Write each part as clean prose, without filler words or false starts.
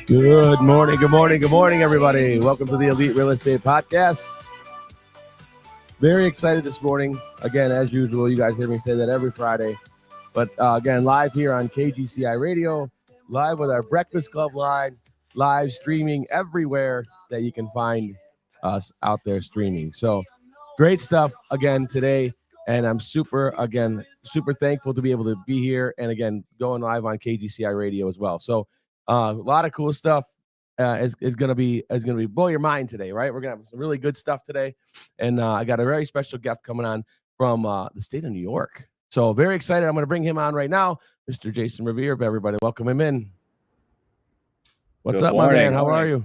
Good morning, everybody. Welcome to the Elite Real Estate Podcast. Very excited this morning. Again, as usual, you guys hear me say that every Friday. But again, live here on KGCI Radio, live with our Breakfast Club live streaming everywhere that you can find us out there streaming. So great stuff again today. And I'm super thankful to be able to be here. And again, going live on KGCI Radio as well. So a lot of cool stuff is gonna be blow your mind today, right? We're gonna have some really good stuff today, and I got a very special guest coming on from the state of New York. So very excited. I'm gonna bring him on right now, Mr. Jason Revere. Everybody, welcome him in. What's up, my man? How are you?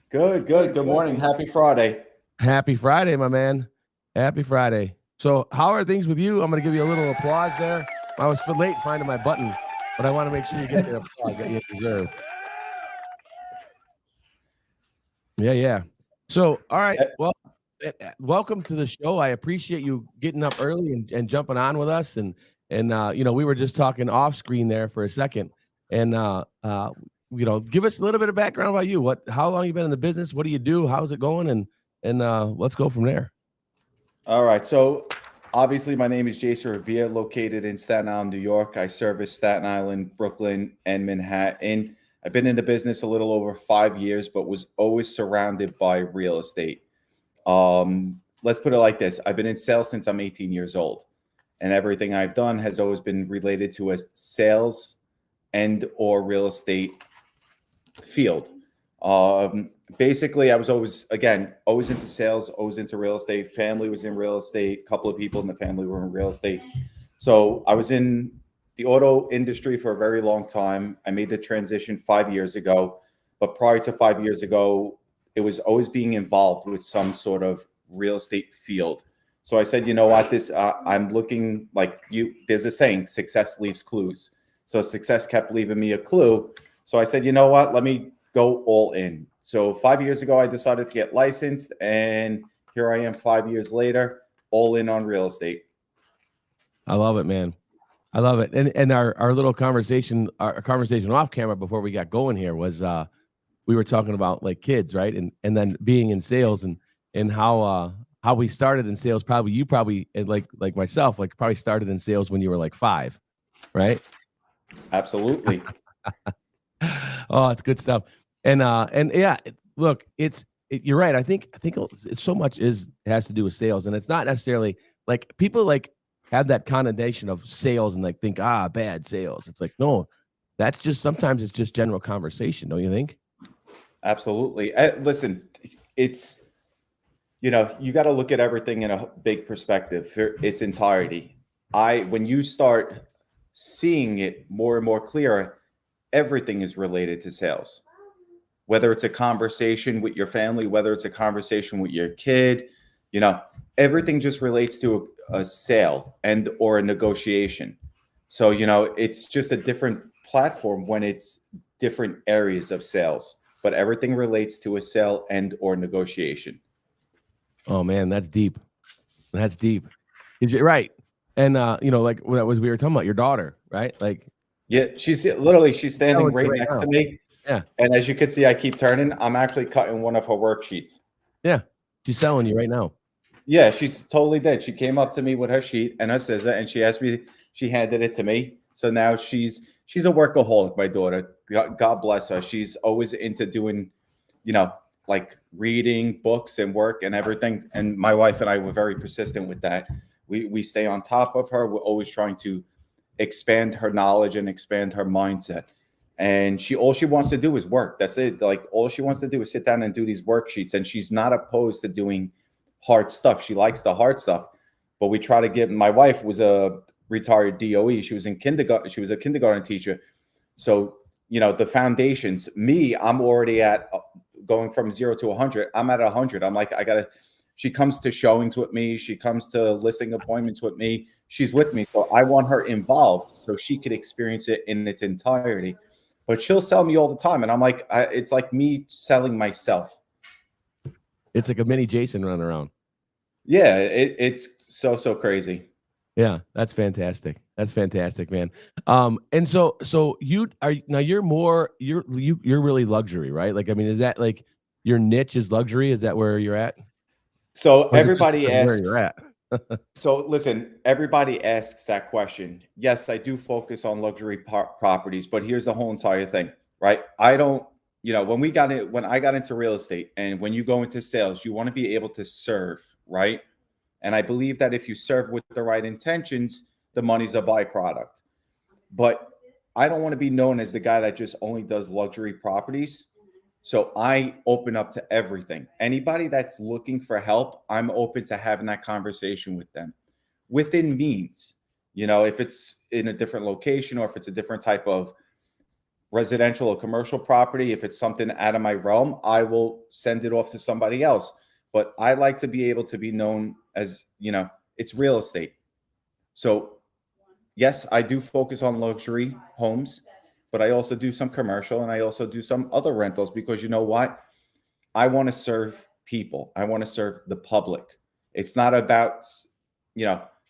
Good. Good morning. Happy Friday. Happy Friday, my man. Happy Friday. So how are things with you? I'm gonna give you a little applause there. I was late finding my button, but I want to make sure you get the applause that you deserve. Yeah. So, all right. Well, welcome to the show. I appreciate you getting up early and jumping on with us. And we were just talking off screen there for a second. And give us a little bit of background about you. How long you been in the business? What do you do? How's it going? And let's go from there. All right. So obviously my name is Jason Revere, located in Staten Island, New York. I service Staten Island, Brooklyn, and Manhattan. I've been in the business a little over 5 years, but was always surrounded by real estate. Let's put it like this. I've been in sales since I'm 18 years old, and everything I've done has always been related to a sales and or real estate field. Basically, I was always into sales, always into real estate. Family was in real estate. A couple of people in the family were in real estate. So I was in the auto industry for a very long time. I made the transition 5 years ago, but prior to 5 years ago, it was always being involved with some sort of real estate field. So I said, you know what, I'm looking like you. There's a saying, success leaves clues. So success kept leaving me a clue. So I said, you know what, let me go all in. So 5 years ago, I decided to get licensed, and here I am 5 years later, all in on real estate. I love it, man. I love it. And our little conversation, off camera before we got going here was we were talking about like kids, right? And then being in sales and how we started in sales. You probably like myself, like probably started in sales when you were like 5, right? Absolutely. Oh, it's good stuff. And yeah, look, you're right. I think it's so much has to do with sales, and it's not necessarily like people like have that connotation of sales and like think, bad sales. It's like, no, that's just, sometimes it's just general conversation. Don't you think? Absolutely. Listen, it's, you got to look at everything in a big perspective, its entirety. When you start seeing it more and more clearer, everything is related to sales, whether it's a conversation with your family, whether it's a conversation with your kid, everything just relates to a sale and or a negotiation. So, it's just a different platform when it's different areas of sales, but everything relates to a sale and or negotiation. Oh man, that's deep. That's deep. Right. And like what we were talking about, your daughter, right? Like, yeah, she's standing right next to me. Yeah. And as you can see, I keep turning. I'm actually cutting one of her worksheets. Yeah. She's selling you right now. Yeah, she's totally dead. She came up to me with her sheet and her scissor, and she handed it to me. So now she's a workaholic, my daughter. God bless her. She's always into doing, like reading books and work and everything. And my wife and I were very persistent with that. We stay on top of her. We're always trying to expand her knowledge and expand her mindset. And all she wants to do is work. That's it. Like all she wants to do is sit down and do these worksheets. And she's not opposed to doing hard stuff. She likes the hard stuff, but we try to my wife was a retired DOE. She was in kindergarten. She was a kindergarten teacher. So, the foundations, I'm already at going from 0 to 100. I'm at 100. I'm like, she comes to showings with me. She comes to listing appointments with me. She's with me. So I want her involved so she could experience it in its entirety, but she'll sell me all the time. And I'm like, it's like me selling myself. It's like a mini Jason running around. Yeah, it's so crazy. Yeah, that's fantastic. That's fantastic, man. And so you are now you're really luxury, right? Like, I mean, is that like your niche is luxury? Is that where you're at? So Or is it just everybody because of where you're asks, at? so listen, everybody asks that question. Yes, I do focus on luxury properties, but here's the whole entire thing, right? I don't, when I got into real estate and when you go into sales, you want to be able to serve, right? And I believe that if you serve with the right intentions, the money's a byproduct. But I don't want to be known as the guy that just only does luxury properties. So I open up to everything. Anybody that's looking for help, I'm open to having that conversation with them within means. If it's in a different location or if it's a different type of residential or commercial property, if it's something out of my realm, I will send it off to somebody else. But I like to be able to be known as, it's real estate. So yes, I do focus on luxury homes, but I also do some commercial and I also do some other rentals because you know what? I want to serve people. I want to serve the public. It's not about,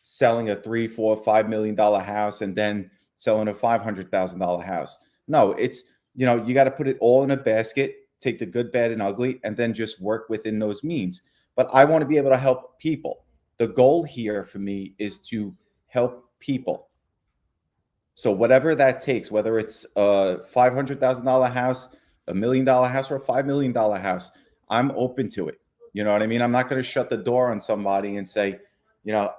selling a three, four, $5 million house and then selling a $500,000 house. No, it's, you got to put it all in a basket, take the good, bad, and ugly, and then just work within those means. But I want to be able to help people. The goal here for me is to help people. So whatever that takes, whether it's a $500,000 house, $1 million house, or a $5 million house, I'm open to it. You know what I mean? I'm not going to shut the door on somebody and say,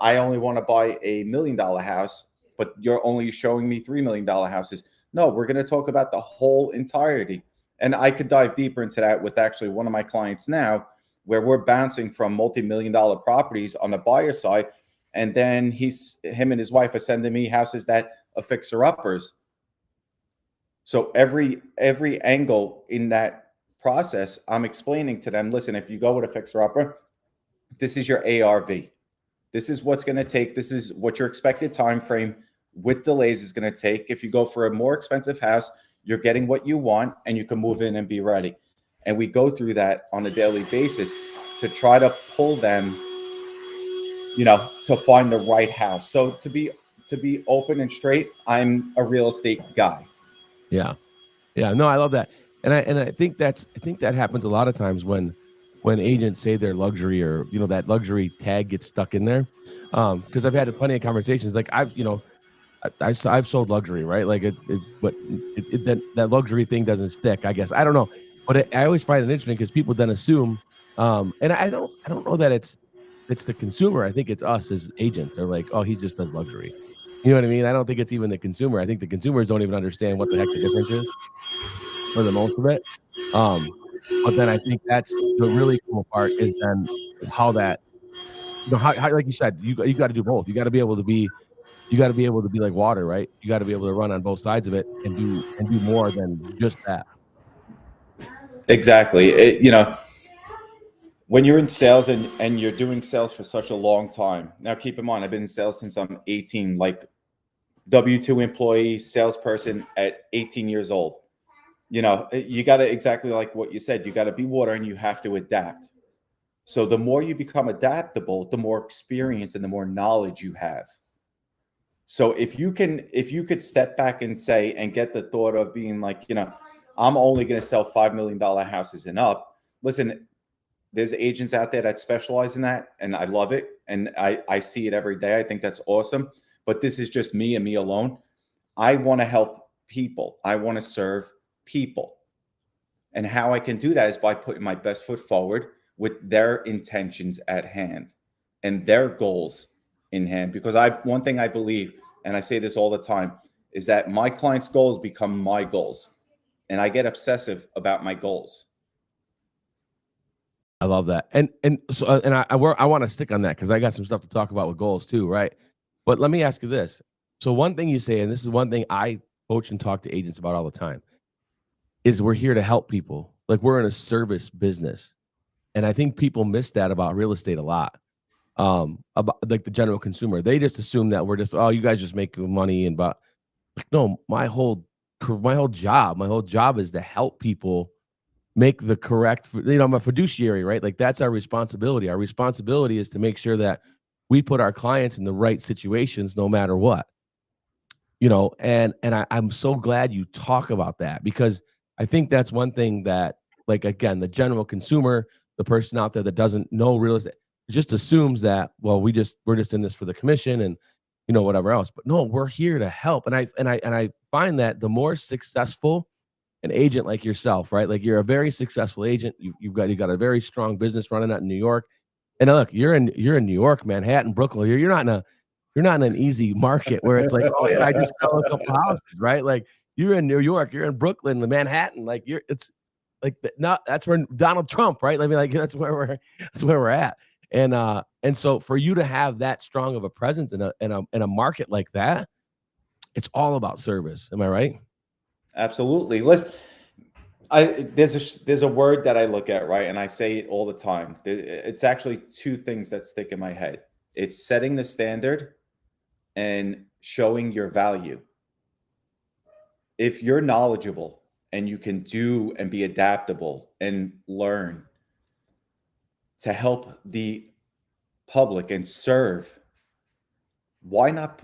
I only want to buy $1 million house, but you're only showing me $3 million houses. No, we're going to talk about the whole entirety. And I could dive deeper into that with actually one of my clients now, where we're bouncing from multi-million-dollar properties on the buyer side. And then him and his wife are sending me houses that are fixer-uppers. So every angle in that process, I'm explaining to them, listen, if you go with a fixer-upper, this is your ARV. This is what's going to take. This is what your expected time frame with delays is going to take. If you go for a more expensive house, you're getting what you want and you can move in and be ready. And we go through that on a daily basis to try to pull them, to find the right house. So to be open and straight, I'm a real estate guy. Yeah. Yeah. No, I love that. And I think that happens a lot of times when agents say they're luxury or, that luxury tag gets stuck in there. Because I've had plenty of conversations. Like I've sold luxury, right? Like that luxury thing doesn't stick, I guess. I don't know. But I always find it interesting because people then assume, and I don't know that it's the consumer. I think it's us as agents. They're like, oh, he just does luxury. You know what I mean? I don't think it's even the consumer. I think the consumers don't even understand what the heck the difference is for the most of it. But then I think that's the really cool part is then how that, how like you said, you got to do both. You got to be able to be like water, right? You got to be able to run on both sides of it and do more than just that. Exactly. When you're in sales and you're doing sales for such a long time. Now, keep in mind, I've been in sales since I'm 18, like W-2 employee, salesperson at 18 years old. You got to, exactly like what you said, you got to be water and you have to adapt. So the more you become adaptable, the more experience and the more knowledge you have. So if you could step back and say, and get the thought of being like, I'm only going to sell $5 million houses and up. Listen, there's agents out there that specialize in that, and I love it. And I see it every day. I think that's awesome. But this is just me and me alone. I want to help people. I want to serve people. And how I can do that is by putting my best foot forward with their intentions at hand and their goals in hand. Because one thing I believe, and I say this all the time, is that my clients' goals become my goals. And I get obsessive about my goals. I love that. And so and I want to stick on that because I got some stuff to talk about with goals too, right? But let me ask you this. So one thing you say, and this is one thing I coach and talk to agents about all the time, is we're here to help people. Like we're in a service business. And I think people miss that about real estate a lot. About like the general consumer. They just assume that we're just, oh, you guys just make money and but no, my whole job is to help people make the correct, I'm a fiduciary, right? Like that's our responsibility. Our responsibility is to make sure that we put our clients in the right situations no matter what. I'm so glad you talk about that, because I think that's one thing that, like, again, the general consumer, the person out there that doesn't know real estate, just assumes that, well, we're just in this for the commission and whatever else. But no, we're here to help. And I find that the more successful an agent like yourself, right? Like, you're a very successful agent. You got a very strong business running out in New York. And look, you're in New York, Manhattan, Brooklyn. You're not in an easy market where it's like, oh yeah, I just sell a couple houses, right? Like, you're in New York, you're in Brooklyn, the Manhattan, like, it's like not that's where Donald Trump, right? I mean, like, that's where we're at. And so for you to have that strong of a presence in a market like that, it's all about service. Am I right? Absolutely. There's a word that I look at, right, and I say it all the time. It's actually two things that stick in my head. It's setting the standard and showing your value. If you're knowledgeable and you can do and be adaptable and learn to help the public and serve, why not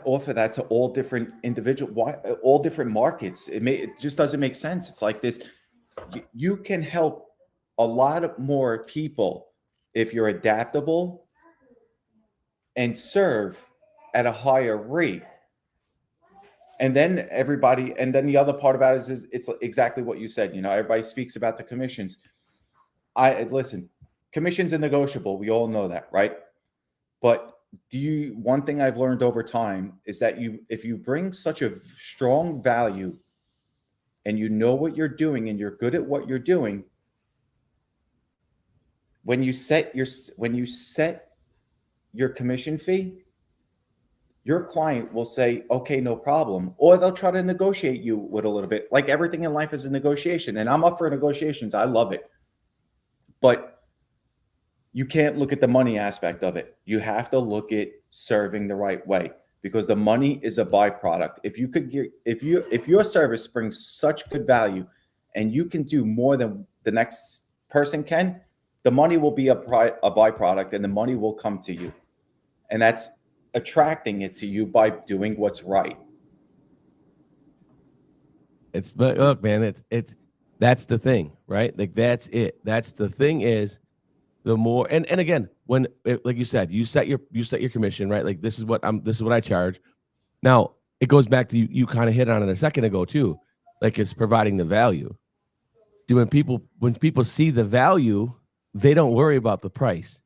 offer that to all different individual, why all different markets? It just doesn't make sense. It's like this. You can help a lot of more people if you're adaptable and serve at a higher rate. And then the other part about it is it's exactly what you said. Everybody speaks about the commissions. I listen, commissions are negotiable. We all know that, right? But one thing I've learned over time is that if you bring such a strong value and you know what you're doing and you're good at what you're doing, when you set your commission fee, your client will say, okay, no problem. Or they'll try to negotiate you with a little bit. Like, everything in life is a negotiation. And I'm up for negotiations. I love it. But you can't look at the money aspect of it. You have to look at serving the right way, because the money is a byproduct. If your service brings such good value and you can do more than the next person can, the money will be a byproduct, and the money will come to you. And that's attracting it to you by doing what's right. But look, man, it's that's the thing, right? Like, that's it. That's the thing is, the more, and again, like you said, you set your commission, right? Like, this is what I charge. Now, it goes back to you kind of hit on it a second ago too. Like, it's providing the value. See, when people see the value, they don't worry about the price,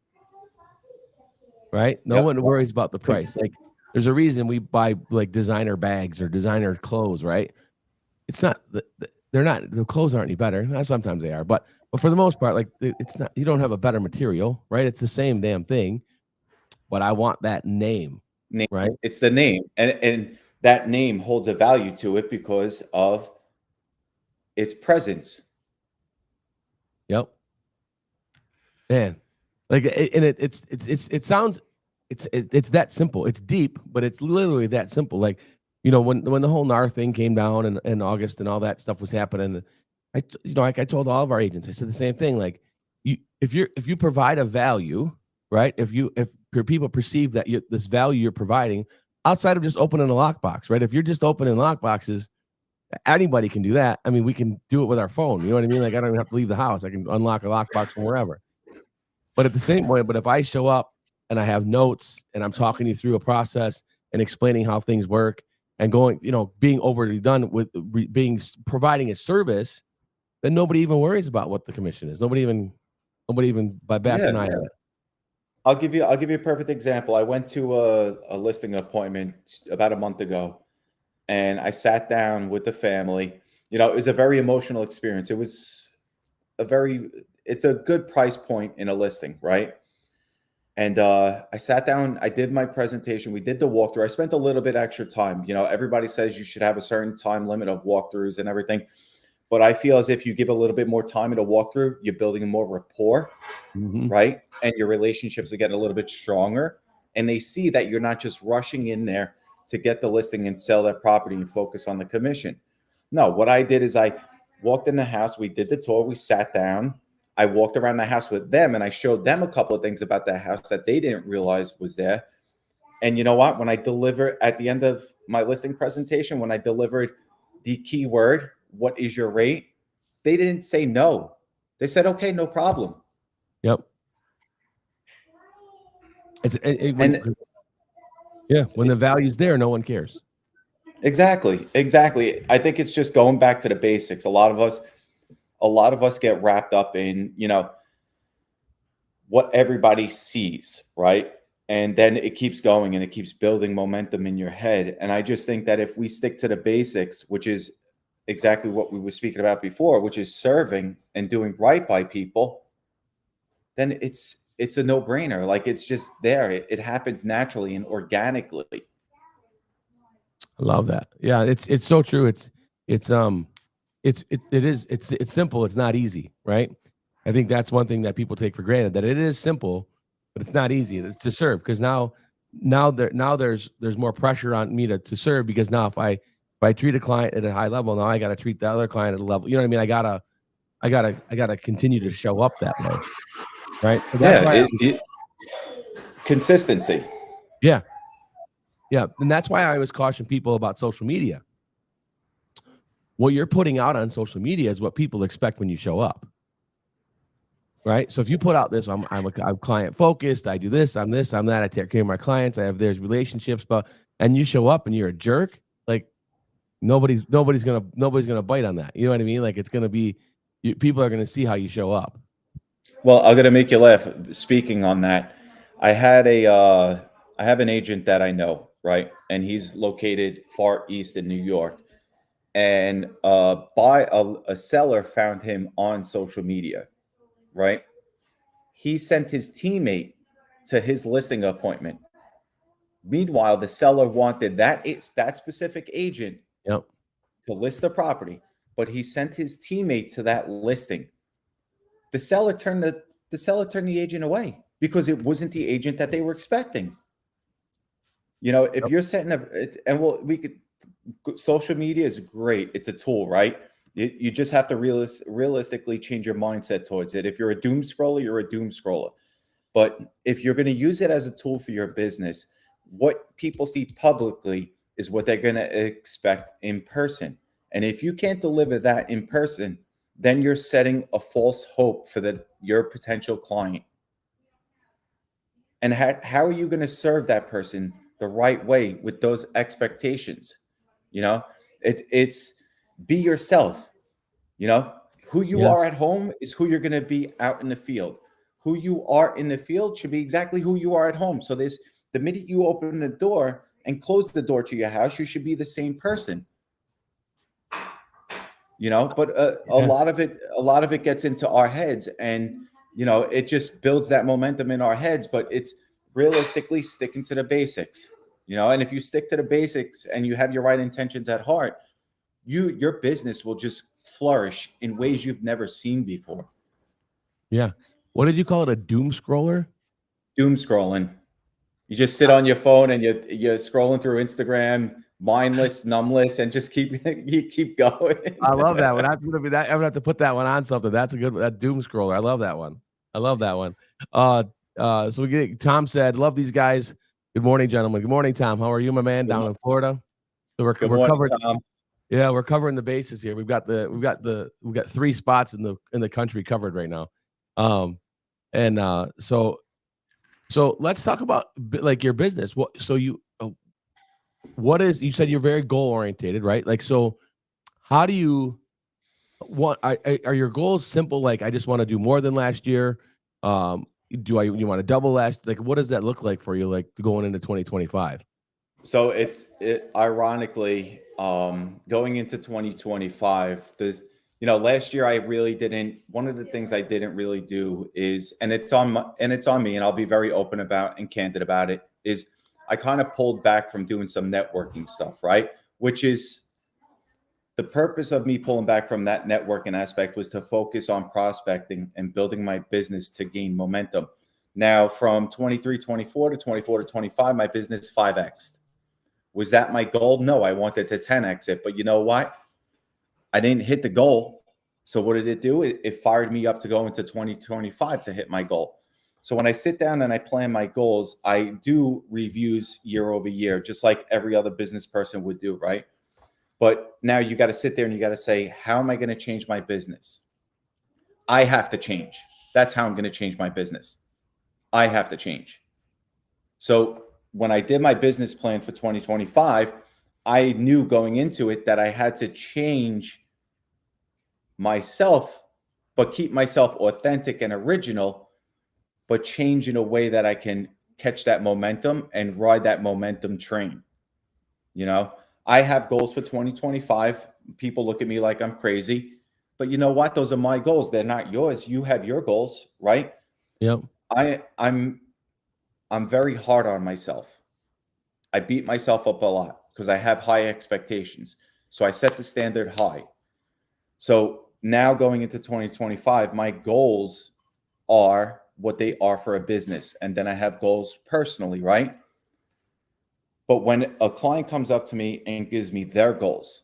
right? No Yep. one worries about the price. Like, there's a reason we buy, like, designer bags or designer clothes, right? It's not they're not the clothes aren't any better. Sometimes they are, but for the most part, like, it's not. You don't have a better material, right? It's the same damn thing, but I want that name, Name. right? It's the name. And that name holds a value to it because of its presence. Yep, man. Like, it sounds, it's that simple. It's deep, but it's literally that simple. Like, when the whole NAR thing came down in August and all that stuff was happening, like I told all of our agents, I said the same thing. Like, if you provide a value, right? If your people perceive that this value you're providing, outside of just opening a lockbox, right? If you're just opening lockboxes, anybody can do that. I mean, we can do it with our phone. You know what I mean? Like, I don't even have to leave the house. I can unlock a lockbox from wherever. But at the same point, but if I show up and I have notes and I'm talking you through a process and explaining how things work and being overly done with providing a service, then nobody even worries about what the commission is. Nobody even bats Yeah. an eye at it. I'll give you a perfect example. I went to a listing appointment about a month ago, and I sat down with the family. It was a very emotional experience. It's a good price point in a listing, right? And I sat down, I did my presentation, we did the walkthrough. I spent a little bit extra time. Everybody says you should have a certain time limit of walkthroughs and everything. But I feel as if you give a little bit more time in a walkthrough, you're building more rapport, Mm-hmm. right? And your relationships are getting a little bit stronger. And they see that you're not just rushing in there to get the listing and sell that property and focus on the commission. No, what I did is I walked in the house, we did the tour, we sat down, I walked around the house with them, and I showed them a couple of things about the house that they didn't realize was there. And you know what? When I deliver at the end of my listing presentation, when I delivered the keyword, what is your rate? They didn't say no. They said, okay, no problem. Yep. And When the value's there, no one cares. exactly. I think it's just going back to the basics. A lot of us get wrapped up in, what everybody sees, right? And then it keeps going and it keeps building momentum in your head. And I just think that if we stick to the basics, which is exactly what we were speaking about before, which is serving and doing right by people, then it's a no-brainer. Like it's just there. It happens naturally and organically. I love that. Yeah, it's so true. It's it's simple. It's not easy, right? I think that's one thing that people take for granted, that it is simple, but it's not easy. It's to serve, because now there's more pressure on me to serve, because now if I treat a client at a high level, now I got to treat the other client at a level. You know what I mean? I gotta continue to show up that way, right? So that's Yeah, why, consistency. yeah, yeah, and that's why I always caution people about social media. What you're putting out on social media is what people expect when you show up, right? So if you put out this, I'm client focused, I do this, I'm that, I take care of my clients, I have there's relationships, and you show up and you're a jerk, like nobody's gonna bite on that. You know what I mean? Like it's gonna be, people are gonna see how you show up. Well, I'm gonna make you laugh. Speaking on that, I had a I have an agent that I know, right? And he's located far east in New York. And a seller found him on social media, right? He sent his teammate to his listing appointment. Meanwhile, the seller wanted that specific agent Yep. to list the property, but he sent his teammate to that listing. The seller turned the agent away because it wasn't the agent that they were expecting. If Yep. you're setting up, and we could, social media is great. It's a tool, right? You just have to realistically change your mindset towards it. If you're a doom scroller, you're a doom scroller. But if you're going to use it as a tool for your business, what people see publicly is what they're going to expect in person. And if you can't deliver that in person, then you're setting a false hope for your potential client. And how are you going to serve that person the right way with those expectations? You know, it's be yourself. You know, who you Yeah. are at home is who you're going to be out in the field. Who you are in the field should be exactly who you are at home. So the minute you open the door and close the door to your house, you should be the same person. But Yeah. a lot of it gets into our heads, and it just builds that momentum in our heads. But it's realistically sticking to the basics. And if you stick to the basics and you have your right intentions at heart, your business will just flourish in ways you've never seen before. Yeah. What did you call it? A doom scroller? Doom scrolling. You just sit on your phone and you're scrolling through Instagram, mindless, numbless, and just keep you keep going. I love that one. That's gonna be that. I'm gonna have to put that one on something. That's a good, that doom scroller. I love that one. I love that one. Uh, so Tom said, "Love these guys." Good morning, gentlemen. Good morning, Tom. How are you, my man, Good, down in Florida? So we're good we're morning, covered. Tom. Yeah, we're covering the bases here. We've got 3 spots in the country covered right now. Um, and so let's talk about like your business. You said you're very goal oriented, right? Like, so how do you, what are your goals simple? Like, I just want to do more than last year. You want to double last? Like, what does that look like for you? Like going into 2025? So it ironically, going into 2025, last year I really didn't. One of the things I didn't really do is, and it's on me, and I'll be very open about and candid about it. Is I kind of pulled back from doing some networking stuff, right? Which is the purpose of me pulling back from that networking aspect was to focus on prospecting and building my business to gain momentum. Now, from 23, 24 to 24 to 25, my business 5x. Was that my goal? No, I wanted to 10x it. But you know what? I didn't hit the goal. So what did it do? It fired me up to go into 2025 to hit my goal. So when I sit down and I plan my goals, I do reviews year over year, just like every other business person would do, right? But now you got to sit there and you got to say, how am I going to change my business? I have to change. That's how I'm going to change my business. I have to change. So when I did my business plan for 2025, I knew going into it that I had to change myself, but keep myself authentic and original, but change in a way that I can catch that momentum and ride that momentum train. You know, I have goals for 2025. People look at me like I'm crazy, but you know what? Those are my goals. They're not yours. You have your goals, right? Yep. I'm very hard on myself. I beat myself up a lot because I have high expectations. So I set the standard high. So now going into 2025, my goals are what they are for a business. And then I have goals personally, right? But when a client comes up to me and gives me their goals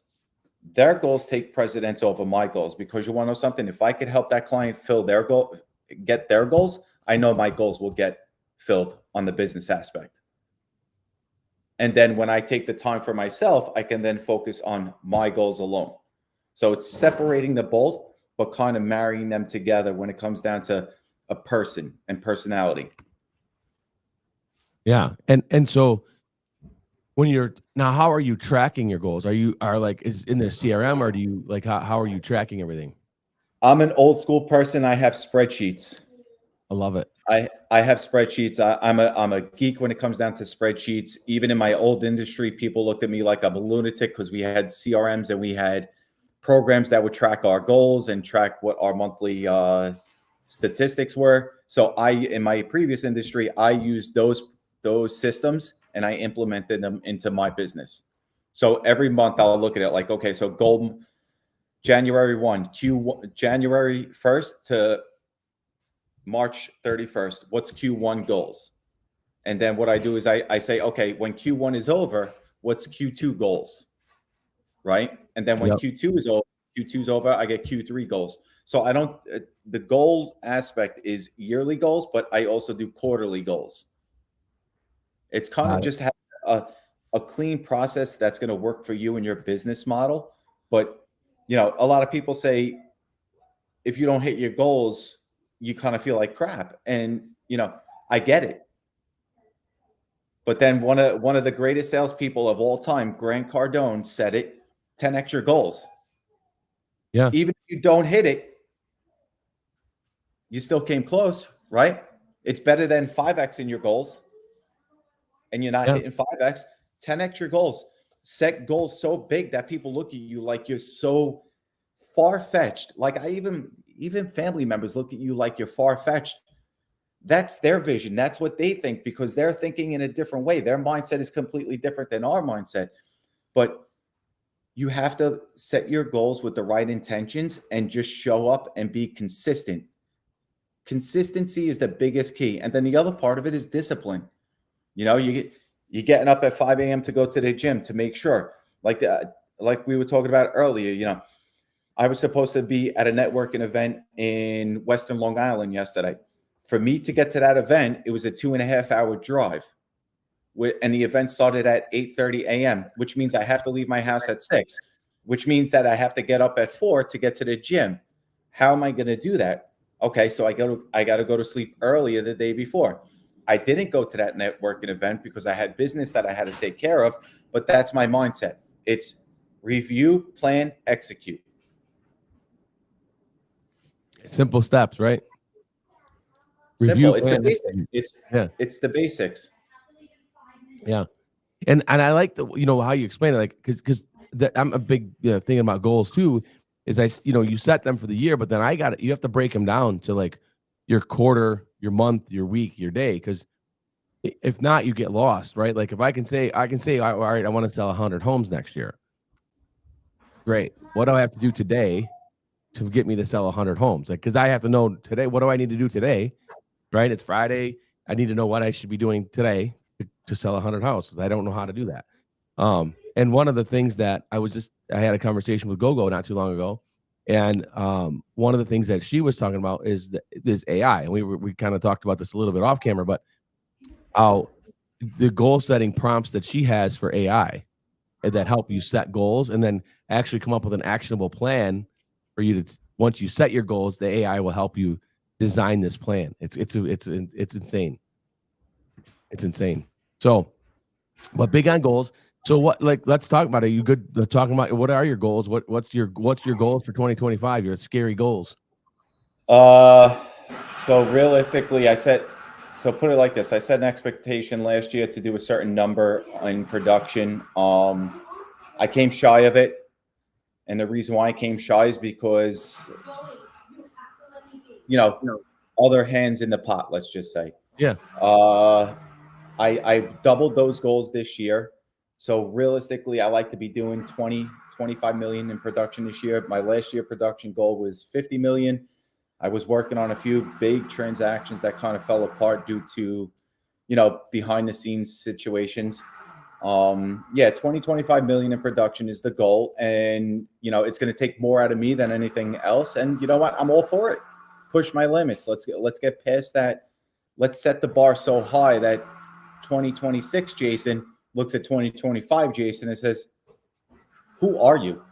take precedence over my goals, because you want to know something? If I could help that client fill their goal, get their goals, I know my goals will get filled on the business aspect. And then when I take the time for myself, I can then focus on my goals alone. So it's separating the both, but kind of marrying them together when it comes down to a person and personality. Yeah. And so when you're now, how are you tracking your goals? Are like, is in their CRM, or do you like, how are you tracking everything? I'm an old school person. I have spreadsheets. I love it. I have spreadsheets. I'm a geek when it comes down to spreadsheets. Even in my old industry, people looked at me like I'm a lunatic because we had CRMs and we had programs that would track our goals and track what our monthly statistics were. So in my previous industry, I used those systems and I implemented them into my business. So every month I'll look at it like, okay, so goal January 1, January 1st to March 31st, what's Q1 goals? And then what I do is I say, okay, when Q1 is over, what's Q2 goals? Right? And then when Yep. Q2 is over, I get Q3 goals. So I don't, the goal aspect is yearly goals, but I also do quarterly goals. It's kind of Got it. just a clean process that's going to work for you and your business model. But, you know, a lot of people say if you don't hit your goals, you kind of feel like crap. And, you know, I get it. But then one of the greatest salespeople of all time, Grant Cardone, said it: 10x your goals. Yeah. Even if you don't hit it, you still came close, right? It's better than 5x in your goals and you're not Yeah. hitting 5x. 10x your goals. Set goals so big that people look at you like you're so far-fetched. Like even family members look at you like you're far-fetched. That's their vision. That's what they think because they're thinking in a different way. Their mindset is completely different than our mindset. But you have to set your goals with the right intentions and just show up and be consistent. Consistency is the biggest key. And then the other part of it is discipline. You know, you're getting up at 5 a.m. to go to the gym to make sure, like we were talking about earlier, you know, I was supposed to be at a networking event in Western Long Island yesterday. For me to get to that event, it was a 2.5 hour drive. And the event started at 8:30 a.m., which means I have to leave my house at 6, which means that I have to get up at 4 to get to the gym. How am I going to do that? Okay, so I got to go to sleep earlier the day before. I didn't go to that networking event because I had business that I had to take care of, but that's my mindset. It's review, plan, execute. Simple steps, right? Review, Simple. It's the plan, basics. execute. It's Yeah. it's the basics. Yeah. And I like the, you know, how you explain it, like, because I'm a big thing about goals too, is you set them for the year, but then you have to break them down to like your quarter, your month, your week, your day, because if not, you get lost, right? Like if I can say, all right, I want to sell 100 homes next year. Great. What do I have to do today to get me to sell 100 homes? Like, because I have to know today, what do I need to do today? Right? It's Friday. I need to know what I should be doing today to sell 100 houses. I don't know how to do that. And one of the things that I had a conversation with GoGo not too long ago, And one of the things that she was talking about is this AI, and we kind of talked about this a little bit off camera, but how the goal setting prompts that she has for AI that help you set goals and then actually come up with an actionable plan for you to, once you set your goals, the AI will help you design this plan. It's insane. It's insane. So, but big on goals. So what, like, let's talk about it. You good talking about what are your goals? What's your goals for 2025? Your scary goals. Uh, so realistically, so put it like this. I set an expectation last year to do a certain number in production. I came shy of it. And the reason why I came shy is because, you know, other hands in the pot, let's just say. Yeah. I doubled those goals this year. So realistically, I like to be doing 20, 25 million in production this year. My last year production goal was 50 million. I was working on a few big transactions that kind of fell apart due to, behind the scenes situations. Yeah, 20, 25 million in production is the goal. And, it's going to take more out of me than anything else. And you know what? I'm all for it. Push my limits. Let's get past that. Let's set the bar so high that 2026 Jason looks at 2025 Jason and says, who are you?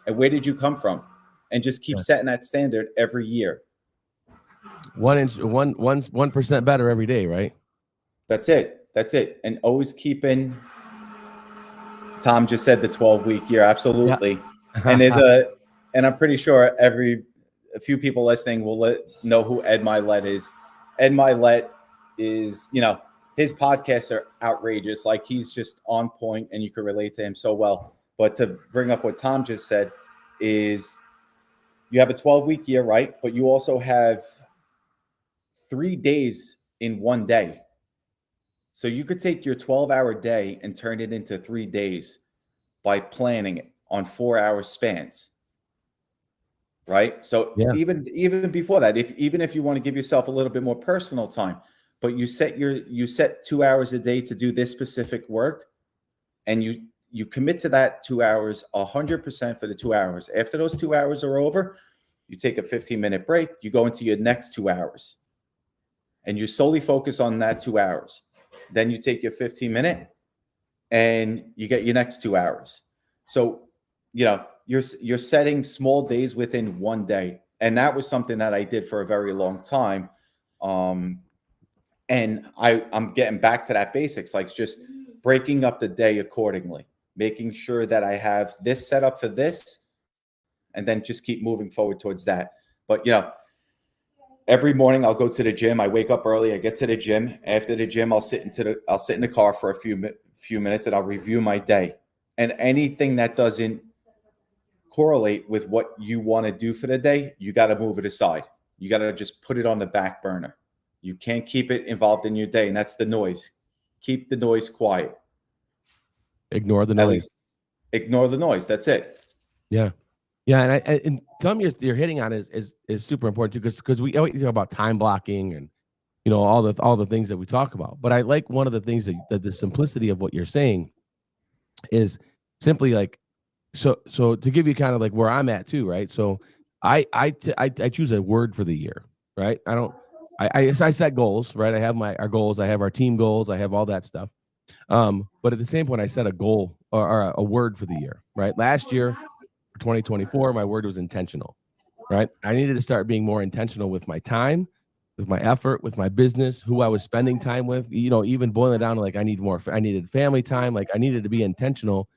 And where did you come from? And just keep setting that standard every year. 1% better every day, right? That's it. And always keeping, Tom just said the 12-week year. Absolutely. Yeah. And I'm pretty sure a few people listening will know who Ed Milet is. Ed Milet is, his podcasts are outrageous. Like, he's just on point and you can relate to him so well. But to bring up what Tom just said is you have a 12-week year, right? But you also have 3 days in one day. So you could take your 12-hour day and turn it into 3 days by planning it on 4-hour spans. Right? So Yeah. even before that, even if you want to give yourself a little bit more personal time, but you set 2 hours a day to do this specific work, and you commit to that 2 hours 100% for the 2 hours. After those 2 hours are over, you take a 15-minute break, you go into your next 2 hours. And you solely focus on that 2 hours. Then you take your 15-minute and you get your next 2 hours. So, you're setting small days within one day. And that was something that I did for a very long time. And I'm getting back to that basics, like just breaking up the day accordingly, making sure that I have this set up for this, and then just keep moving forward towards that. But, every morning I'll go to the gym. I wake up early. I get to the gym. After the gym, I'll sit in the car for a few minutes and I'll review my day. And anything that doesn't correlate with what you want to do for the day, you got to move it aside. You got to just put it on the back burner. You can't keep it involved in your day, and that's the noise. Keep the noise quiet. Ignore the noise. At least ignore the noise. That's it. Yeah. Yeah, and something you're hitting on is super important too, because we always talk about time blocking and all the things that we talk about. But I like one of the things that the simplicity of what you're saying is simply like so to give you kind of like where I'm at too, right? So I choose a word for the year, right? I set goals, right? I have our goals, I have our team goals, I have all that stuff. But at the same point, I set a goal or a word for the year, right? Last year, 2024, my word was intentional, right? I needed to start being more intentional with my time, with my effort, with my business, who I was spending time with, even boiling it down to like, I needed family time. Like, I needed to be intentional.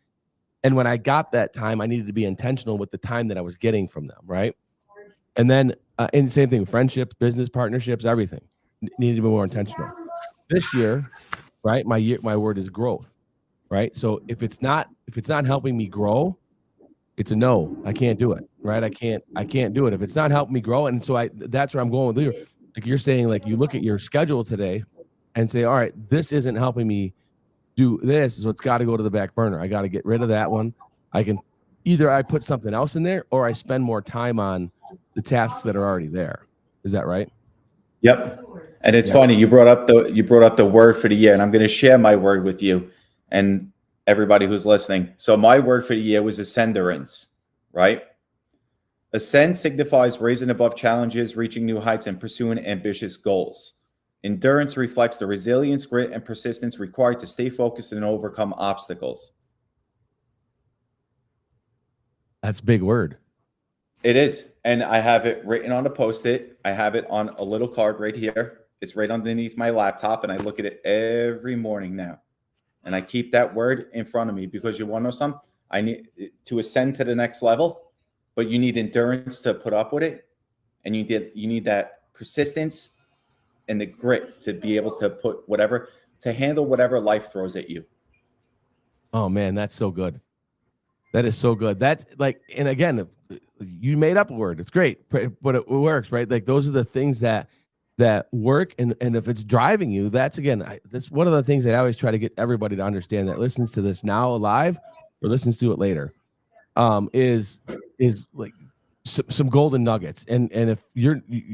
And when I got that time, I needed to be intentional with the time that I was getting from them. Right. And then, and same thing, friendships, business partnerships, everything needed to be more intentional. This year, right? My word is growth. Right. So if it's not helping me grow, it's a no. I can't do it. Right. I can't do it if it's not helping me grow. And so that's where I'm going with you. Like you're saying, like you look at your schedule today and say, all right, this isn't helping me do this. So it's got to go to the back burner. I got to get rid of that one. I can either I put something else in there or I spend more time on the tasks that are already there. Is that right? Yep. And it's funny, you brought up the word for the year, and I'm going to share my word with you and everybody who's listening. So my word for the year was ascenderance, right? Ascend signifies raising above challenges, reaching new heights, and pursuing ambitious goals. Endurance reflects the resilience, grit, and persistence required to stay focused and overcome obstacles. That's a big word. It is. And I have it written on a post-it. I have it on a little card right here. It's right underneath my laptop, and I look at it every morning now. And I keep that word in front of me because you want to know something? I need to ascend to the next level, but you need endurance to put up with it. And you need that persistence and the grit to be able to handle whatever life throws at you. Oh man, that's so good. That is so good. That's like, and again, you made up a word. It's great, but it works, right? Like those are the things that work, and if it's driving you, that's that's one of the things that I always try to get everybody to understand that listens to this now live or listens to it later, is like some golden nuggets, and if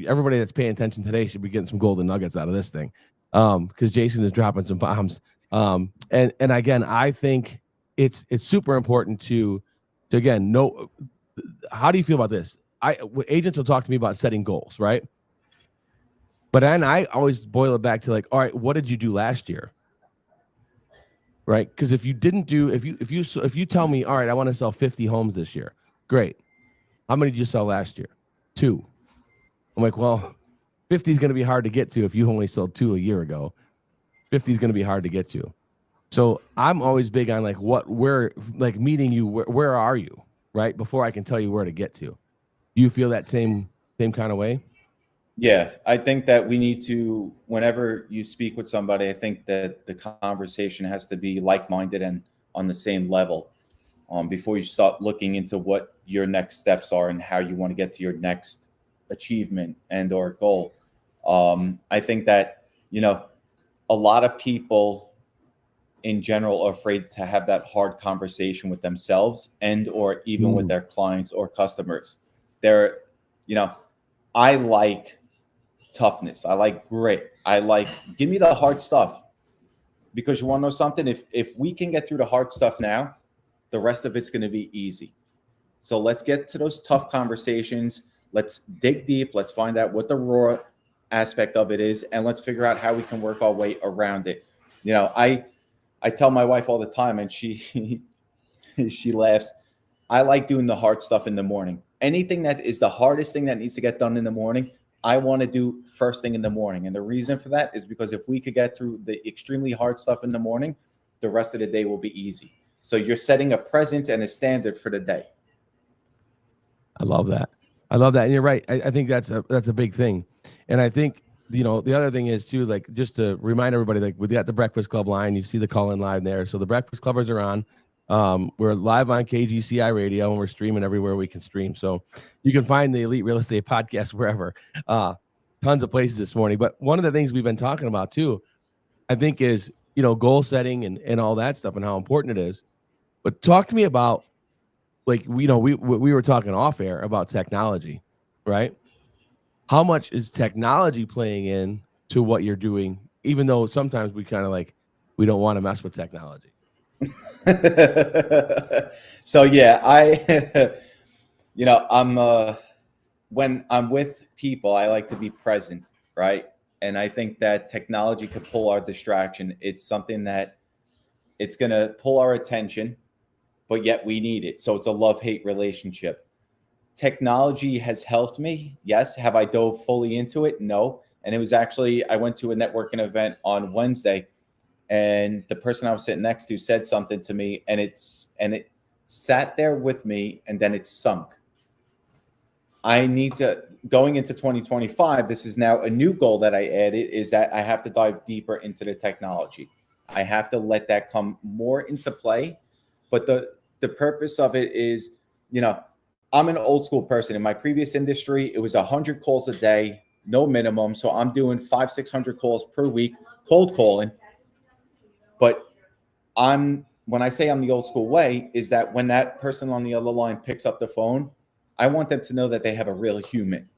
everybody that's paying attention today should be getting some golden nuggets out of this thing, because Jason is dropping some bombs, and again, I think it's super important to again know, how do you feel about this? Agents will talk to me about setting goals, right? But then I always boil it back to like, all right, what did you do last year? Right? Because if you didn't do, if you tell me, all right, I want to sell 50 homes this year, great. How many did you sell last year? 2. I'm like, well, 50 is going to be hard to get to if you only sold 2 a year ago. 50 is going to be hard to get to. So I'm always big on like where meeting you, where are you, right? Before I can tell you where to get to. Do you feel that same kind of way? Yeah, I think that we need to, whenever you speak with somebody, I think that the conversation has to be like-minded and on the same level, before you start looking into what your next steps are and how you want to get to your next achievement and or goal. I think that, a lot of people in general are afraid to have that hard conversation with themselves and or even with their clients or customers. They're, I like toughness. I like grit. Give me the hard stuff, because you want to know something? If we can get through the hard stuff now, the rest of it's going to be easy. So let's get to those tough conversations. Let's dig deep. Let's find out what the raw aspect of it is, and let's figure out how we can work our way around it. I tell my wife all the time, and she she laughs. I like doing the hard stuff in the morning. Anything that is the hardest thing that needs to get done in the morning, I want to do first thing in the morning. And the reason for that is because if we could get through the extremely hard stuff in the morning, the rest of the day will be easy. So you're setting a presence and a standard for the day. I love that. And you're right. I think that's a big thing. And I think, the other thing is too, like, just to remind everybody, like, we got the Breakfast Club line. You see the call in live there. So the Breakfast Clubbers are on. We're live on KGCI Radio, and we're streaming everywhere we can stream. So you can find the Elite Real Estate Podcast wherever. Tons of places this morning. But one of the things we've been talking about too, I think, is, goal setting and all that stuff and how important it is. But talk to me about, like, we were talking off air about technology, right? How much is technology playing in to what you're doing, even though sometimes we kind of like, we don't want to mess with technology? So yeah, I'm when I'm with people, I like to be present, right? And I think that technology could pull our distraction. It's something that it's going to pull our attention, but yet we need it. So it's a love-hate relationship. Technology has helped me. Yes. Have I dove fully into it? No. And it was actually, I went to a networking event on Wednesday, and the person I was sitting next to said something to me, and it sat there with me, and then it sunk. I need to, going into 2025, this is now a new goal that I added, is that I have to dive deeper into the technology. I have to let that come more into play. But the purpose of it is, I'm an old school person. In my previous industry, it was 100 calls a day, no minimum. So I'm doing 500-600 calls per week, cold calling. But when I say I'm the old school way, is that when that person on the other line picks up the phone, I want them to know that they have a real human.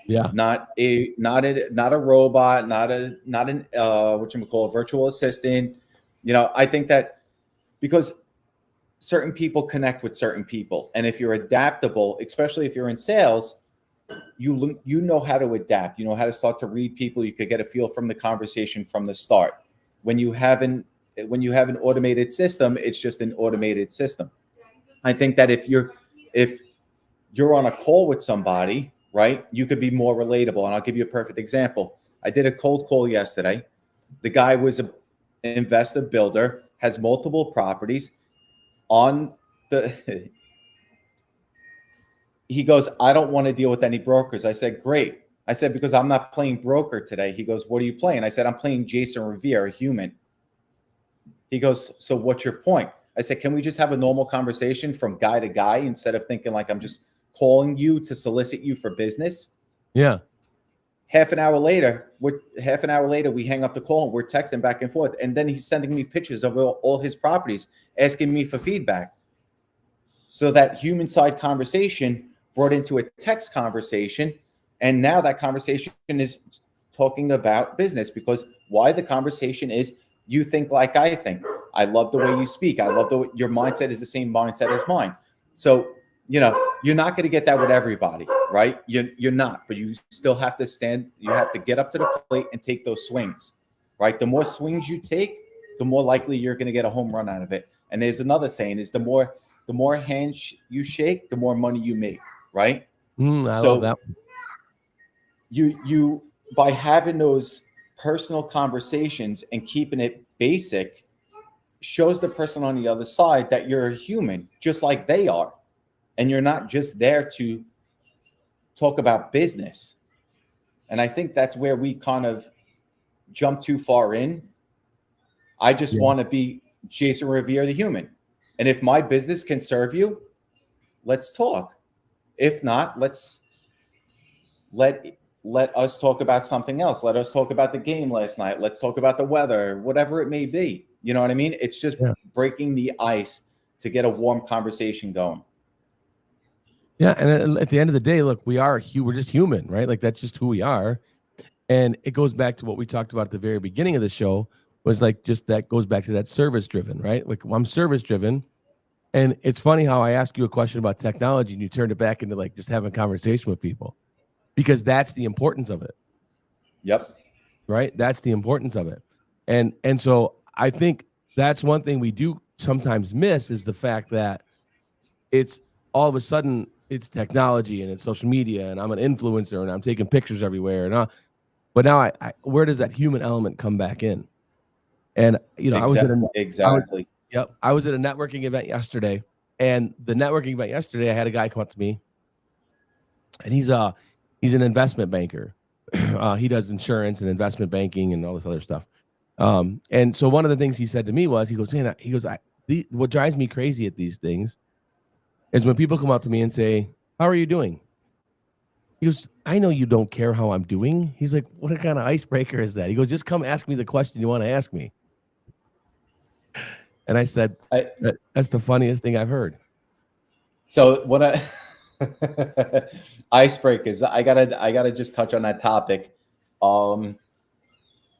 Yeah. Not a robot, not an a virtual assistant. I think that because certain people connect with certain people. And if you're adaptable, especially if you're in sales, you know how to adapt. You know how to start to read people. You could get a feel from the conversation from the start. When you have an automated system, it's just an automated system. I think that if you're on a call with somebody, right, you could be more relatable. And I'll give you a perfect example. I did a cold call yesterday. The guy was an investor builder, has multiple properties on the he goes, I don't want to deal with any brokers. I said, great. I said, because I'm not playing broker today. He goes, what are you playing? I said, I'm playing Jason Revere, a human. He goes, so what's your point? I said, can we just have a normal conversation from guy to guy instead of thinking like I'm just calling you to solicit you for business? Yeah. Half an hour later, we hang up the call and we're texting back and forth. And then he's sending me pictures of all his properties, asking me for feedback. So that human side conversation brought into a text conversation. And now that conversation is talking about business, because why? The conversation is, you think like I think. I love the way you speak. I love your mindset is the same mindset as mine. So, you're not going to get that with everybody, right? You're not, but you still have to stand. You have to get up to the plate and take those swings, right? The more swings you take, the more likely you're going to get a home run out of it. And there's another saying is the more hands you shake, the more money you make, right? I love that. You by having those personal conversations and keeping it basic shows the person on the other side that you're a human just like they are, and you're not just there to talk about business. And I think that's where we kind of jump too far in. I just want to be Jason Revere, the human. And if my business can serve you, let's talk. If not, let's let us talk about something else. Let us talk about the game last night. Let's talk about the weather, whatever it may be. You know what I mean? It's just breaking the ice to get a warm conversation going. Yeah, and at the end of the day, look, we're just human, right? Like that's just who we are. And it goes back to what we talked about at the very beginning of the show, was like just that goes back to that service driven, right? Like I'm service driven. And it's funny how I ask you a question about technology and you turned it back into like just having a conversation with people, because that's the importance of it. Yep. Right. That's the importance of it. And so I think that's one thing we do sometimes miss, is the fact that it's all of a sudden it's technology and it's social media and I'm an influencer and I'm taking pictures everywhere. But now I where does that human element come back in? And, I was at I was at a networking event yesterday, and the networking event yesterday, I had a guy come up to me, and he's an investment banker. He does insurance and investment banking and all this other stuff. And so one of the things he said to me was, he goes, what drives me crazy at these things is when people come up to me and say, how are you doing? He goes, I know you don't care how I'm doing. He's like, what kind of icebreaker is that? He goes, just come ask me the question you want to ask me. And I said, that's the funniest thing I've heard. So what icebreakers, I gotta just touch on that topic.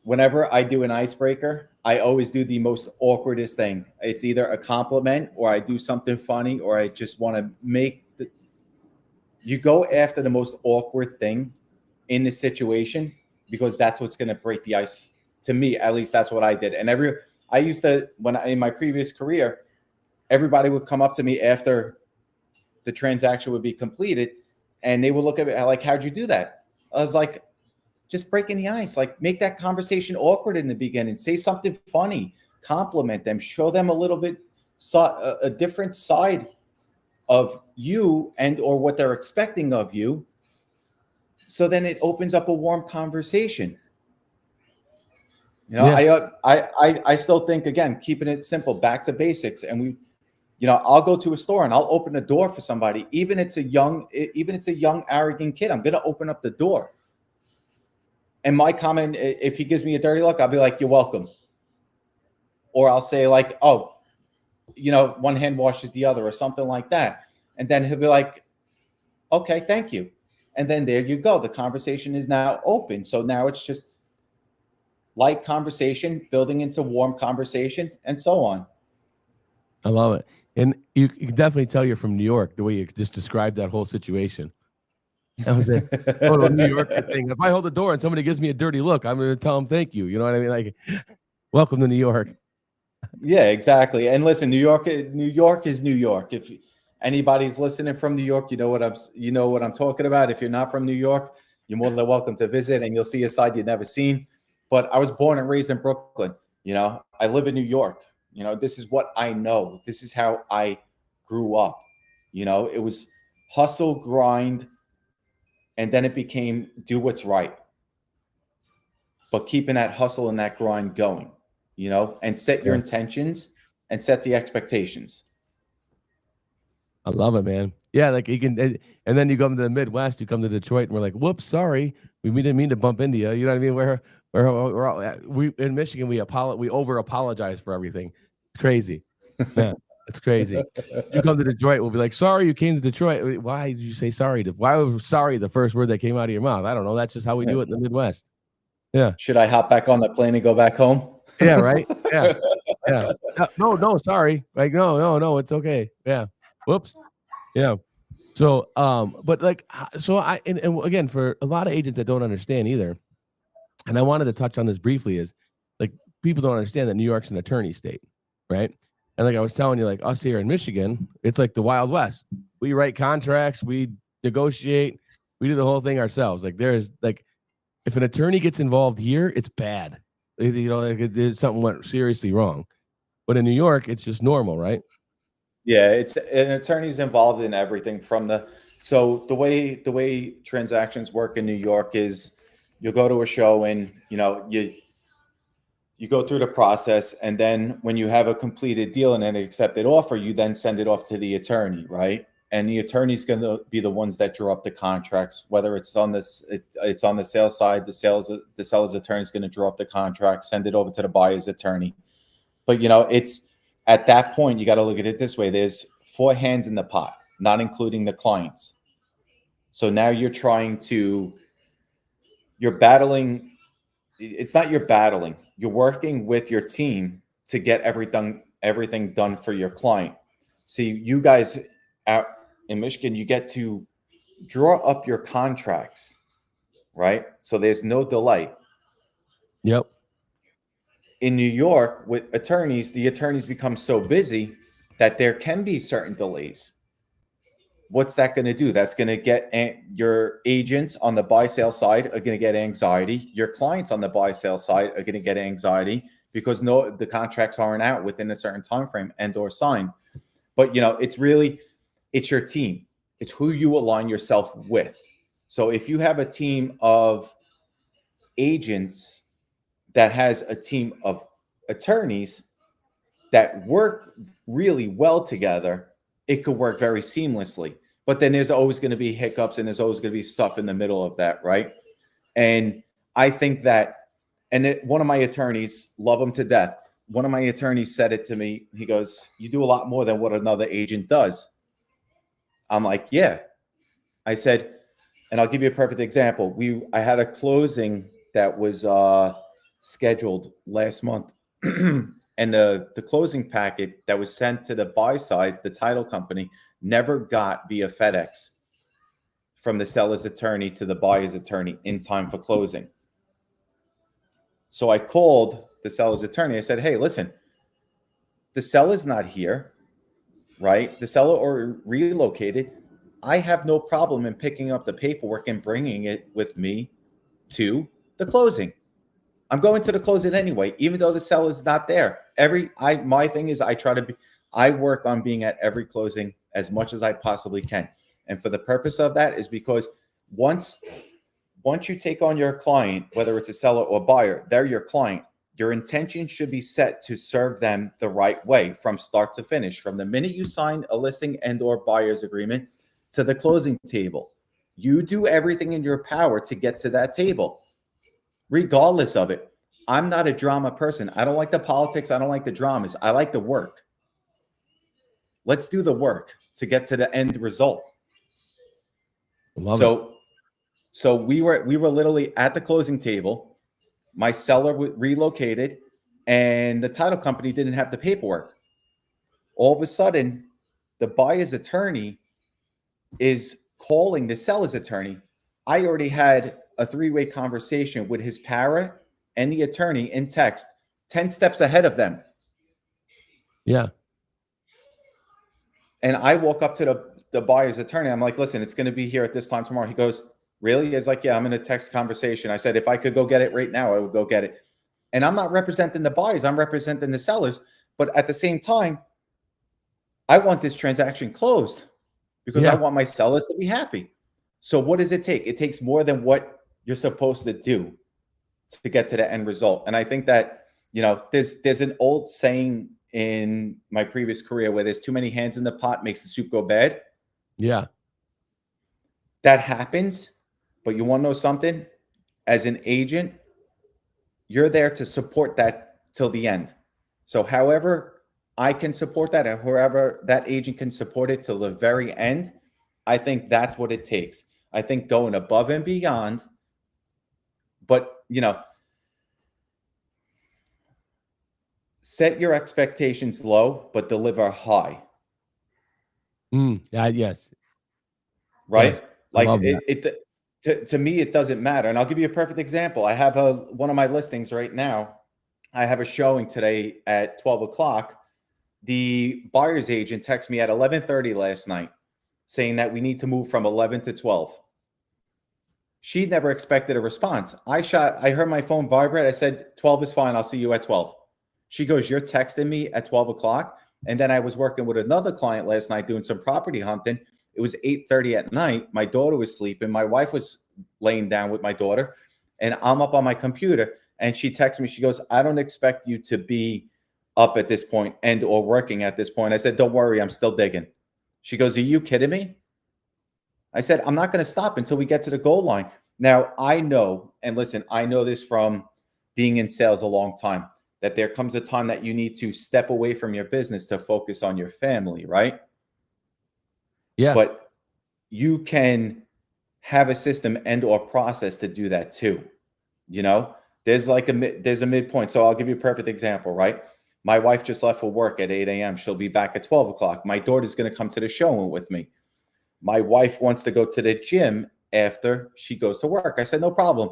Whenever I do an icebreaker, I always do the most awkwardest thing. It's either a compliment or I do something funny, or I just want to you go after the most awkward thing in the situation, because that's what's going to break the ice. To me, at least, that's what I did. And I used to, in my previous career, everybody would come up to me after the transaction would be completed, and they would look at me like, how'd you do that? I was like, just breaking the ice. Like, make that conversation awkward in the beginning. Say something funny. Compliment them. Show them a little bit, a different side of you and or what they're expecting of you. So then it opens up a warm conversation. I still think, again, keeping it simple, back to basics. And I'll go to a store and I'll open the door for somebody, even it's a young arrogant kid. I'm going to open up the door. And my comment, if he gives me a dirty look, I'll be like, you're welcome. Or I'll say like, oh, one hand washes the other, or something like that. And then he'll be like, okay, thank you. And then there you go. The conversation is now open. So now it's just light conversation, building into warm conversation, and so on. I love it. And you can definitely tell you're from New York the way you just described that whole situation. That was a total New Yorker thing. If I hold the door and somebody gives me a dirty look, I'm going to tell them thank you. You know what I mean? Like, welcome to New York. Yeah, exactly. And listen, New York is New York. If anybody's listening from New York, you know what I'm talking about. If you're not from New York, you're more than welcome to visit, and you'll see a side you've never seen. But I was born and raised in Brooklyn. I live in New York. This is what I know. This is how I grew up. It was hustle, grind, and then it became do what's right, but keeping that hustle and that grind going, and set your Yeah. intentions and set the expectations. I love it, man. Yeah, like you can, and then you come to the Midwest, you come to Detroit, and we're like, "Whoops, sorry, we didn't mean to bump into you." You know what I mean? We're all, we in Michigan, we over apologize for everything. It's crazy. Yeah, it's crazy. You come to Detroit, we'll be like, "Sorry, you came to Detroit. Why did you say sorry? Why was sorry the first word that came out of your mouth? I don't know. That's just how we do it in the Midwest." Yeah. Should I hop back on the plane and go back home? Yeah. Right. Yeah. Yeah. No. No. Sorry. Like no. No. No. It's okay. Yeah. Whoops. Yeah. So, but like, so and again, for a lot of agents that don't understand either, and I wanted to touch on this briefly, is like people don't understand that New York's an attorney state, right? And like I was telling you, like us here in Michigan, it's like the Wild West. We write contracts, we negotiate, we do the whole thing ourselves. Like there's like, if an attorney gets involved here, it's bad. Like something went seriously wrong. But in New York, it's just normal, right? Yeah, it's an attorney's involved in everything from so the way transactions work in New York is you'll go to a show and you go through the process, and then when you have a completed deal and an accepted offer, you then send it off to the attorney, right? And the attorney's going to be the ones that draw up the contracts, whether it's on it's on the sales side. The seller's attorney is going to draw up the contract, send it over to the buyer's attorney. But it's at that point you got to look at it this way: there's four hands in the pot, not including the clients. So now you're battling. It's not you're battling. You're working with your team to get everything done for your client. See, you guys out in Michigan, you get to draw up your contracts, right? So there's no delay. Yep. In New York, with attorneys, the attorneys become so busy that there can be certain delays. What's that going to do? That's going to get your agents on the buy sale side are going to get anxiety. Your clients on the buy sale side are going to get anxiety because the contracts aren't out within a certain time frame and or signed. But it's your team. It's who you align yourself with. So if you have a team of agents that has a team of attorneys that work really well together, it could work very seamlessly. But then there's always going to be hiccups and there's always going to be stuff in the middle of that, right? And I think that, one of my attorneys, love him to death. One of my attorneys said it to me. He goes, "You do a lot more than what another agent does." I'm like, "Yeah." I said, and I'll give you a perfect example. I had a closing that was scheduled last month. And the closing packet that was sent to the buy side, the title company, never got via FedEx from the seller's attorney to the buyer's attorney in time for closing. So I called the seller's attorney. I said, "Hey, listen, the seller's not here, right? The seller or relocated. I have no problem in picking up the paperwork and bringing it with me to the closing. I'm going to the closing anyway, even though the seller's not there. My thing is I work on being at every closing as much as I possibly can. And for the purpose of that is because once you take on your client, whether it's a seller or buyer, they're your client. Your intention should be set to serve them the right way from start to finish, from the minute you sign a listing and or buyer's agreement to the closing table. You do everything in your power to get to that table, regardless of it. I'm not a drama person. I don't like the politics. I don't like the dramas. I like the work. Let's do the work to get to the end result. Love it. So we were literally at the closing table. My seller relocated, and the title company didn't have the paperwork. All of a sudden, the buyer's attorney is calling the seller's attorney. I already had a three-way conversation with his para and the attorney in text, 10 steps ahead of them. Yeah. And I walk up to the buyer's attorney. I'm like, listen, it's going to be here at this time tomorrow. He goes, really? He's like, yeah, I'm in a text conversation. I said, if I could go get it right now, I would go get it. And I'm not representing the buyers. I'm representing the sellers. But at the same time, I want this transaction closed because I want my sellers to be happy. So what does it take? It takes more than what you're supposed to do to get to the end result. And I think that, you know, there's an old saying in my previous career where there's too many hands in the pot makes the soup go bad. Yeah. That happens. But you want to know something? As an agent, you're there to support that till the end. So however I can support that, and whoever that agent can support it till the very end, I think that's what it takes. I think going above and beyond, but, you know, set your expectations low, but deliver high. Yes. Right? Yes, like to me, it doesn't matter. And I'll give you a perfect example. I have one of my listings right now. I have a showing today at 12 o'clock. The buyer's agent texted me at 11:30 last night saying that we need to move from 11 to 12. She never expected a response. I heard my phone vibrate. I said, 12 is fine. I'll see you at 12. She goes, you're texting me at 12 o'clock. And then I was working with another client last night doing some property hunting. It was 8:30 at night. My daughter was sleeping. My wife was laying down with my daughter. And I'm up on my computer. And she texts me. She goes, I don't expect you to be up at this point and or working at this point. I said, don't worry. I'm still digging. She goes, are you kidding me? I said, I'm not going to stop until we get to the goal line. Now, I know, and listen, I know this from being in sales a long time, that there comes a time that you need to step away from your business to focus on your family, right? Yeah. But you can have a system and or process to do that too. You know, there's a midpoint. So I'll give you a perfect example, right? My wife just left for work at 8 a.m. She'll be back at 12 o'clock. My daughter's going to come to the showing with me. My wife wants to go to the gym after she goes to work. I said, no problem.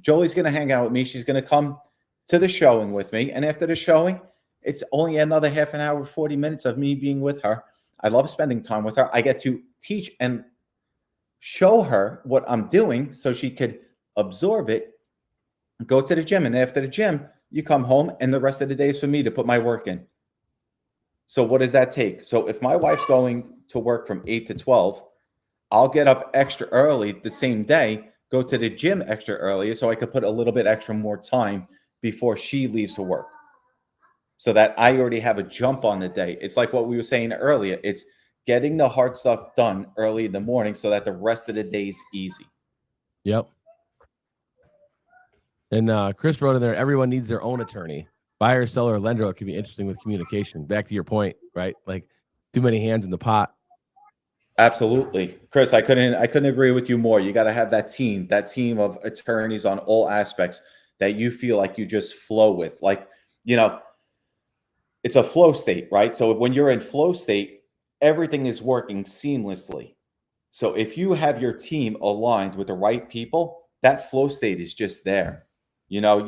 Jolie's going to hang out with me. She's going to come to the showing with me. And after the showing, it's only another half an hour, 40 minutes of me being with her. I love spending time with her. I get to teach and show her what I'm doing so she could absorb it, go to the gym. And after the gym, you come home and the rest of the day is for me to put my work in. So what does that take? So if my wife's going to work from 8 to 12, I'll get up extra early the same day, go to the gym extra earlier so I could put a little bit extra more time before she leaves for work, so that I already have a jump on the day. It's like what we were saying earlier. It's getting the hard stuff done early in the morning so that the rest of the day is easy. Yep. And Chris wrote in there, everyone needs their own attorney. Buyer, seller, or lender, it could be interesting with communication. Back to your point, right? Like too many hands in the pot. Absolutely. Chris, I couldn't agree with you more. You got to have that team of attorneys on all aspects that you feel like you just flow with. Like, you know, it's a flow state, right? So when you're in flow state, everything is working seamlessly. So if you have your team aligned with the right people, that flow state is just there. You know,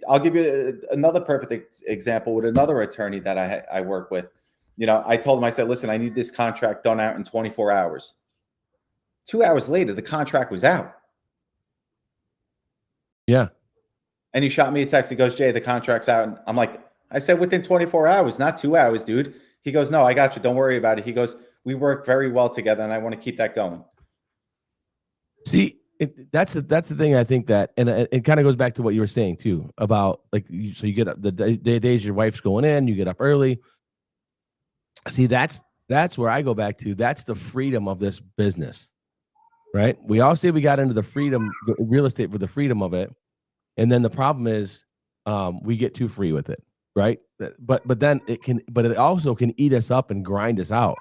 I'll give you another perfect example with another attorney that I work with. You know, I told him, I said, listen, I need this contract done out in 24 hours. 2 hours later, the contract was out. Yeah. And he shot me a text. He goes, Jay, the contract's out. And I'm like, I said, within 24 hours, not 2 hours, dude. He goes, no, I got you. Don't worry about it. He goes, we work very well together and I want to keep that going. See, that's the thing. I think that, and it kind of goes back to what you were saying too, about like, so you get up the days your wife's going in, you get up early. See, that's where I go back to. That's the freedom of this business, right? We all say we got into the freedom, real estate for the freedom of it. And then the problem is we get too free with it, right? But then it also can eat us up and grind us out.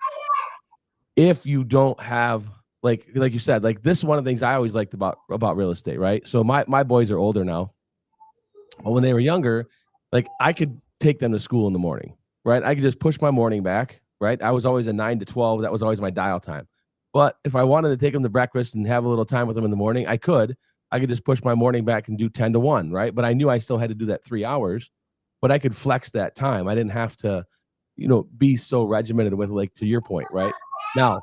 If you don't have, like you said, like this is one of the things I always liked about real estate, right? So my boys are older now, but when they were younger, like I could take them to school in the morning, right? I could just push my morning back, right? I was always a 9 to 12. That was always my dial time. But if I wanted to take them to breakfast and have a little time with them in the morning, I could. I could just push my morning back and do 10 to 1, right? But I knew I still had to do that 3 hours, but I could flex that time. I didn't have to, be so regimented with, like, to your point, right? Now,